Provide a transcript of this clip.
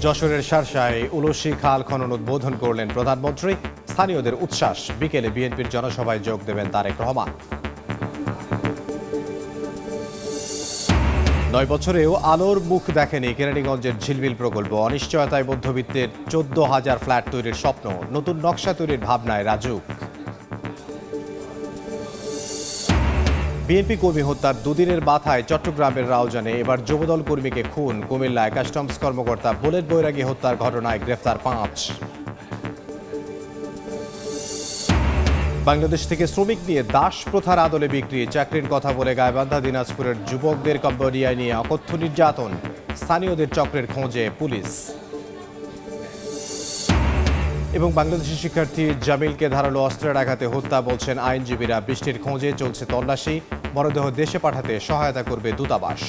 যশোরের শার্শায় উলসি খাল খনন উদ্বোধন করলেন প্রধানমন্ত্রী। স্থানীয়দের উচ্ছ্বাস, বিকেলে বিএনপির জনসভায় যোগ দেবেন তারেক রহমান। ৯ বছরেও আলোর মুখ দেখেনি কেরানীগঞ্জের ঝিলমিল প্রকল্প। অনিশ্চয়তায় মধ্যবিত্তের ১৪,০০০ ফ্ল্যাট তৈরির স্বপ্ন, নতুন নকশা তৈরির ভাবনায় রাজুক। বিএনপি কর্মী হত্যার দুদিনের মাথায় চট্টগ্রামের রাউজানে এবার যুবদল কর্মীকে খুন। কুমিল্লায় কাস্টমস কর্মকর্তা বুলেট বৈরাগী হত্যার ঘটনায় গ্রেফতার ৫। বাংলাদেশ থেকে শ্রমিক নিয়ে দাস প্রথার আদলে বিক্রি, চাকরির কথা বলে গাইবান্ধা দিনাজপুরের যুবকদের কম্বোডিয়ায় নিয়ে অকথ্য নির্যাতন। স্থানীয়দের চক্রের খোঁজে পুলিশ। এবং বাংলাদেশি শিক্ষার্থী জামিলকে ধারালো অস্ত্রের আঘাতে হত্যা বলছেন আইনজীবীরা। বৃষ্টির খোঁজে চলছে তল্লাশি, মরদেহ দেশে পাঠাতে সহায়তা করবে দূতাবাস।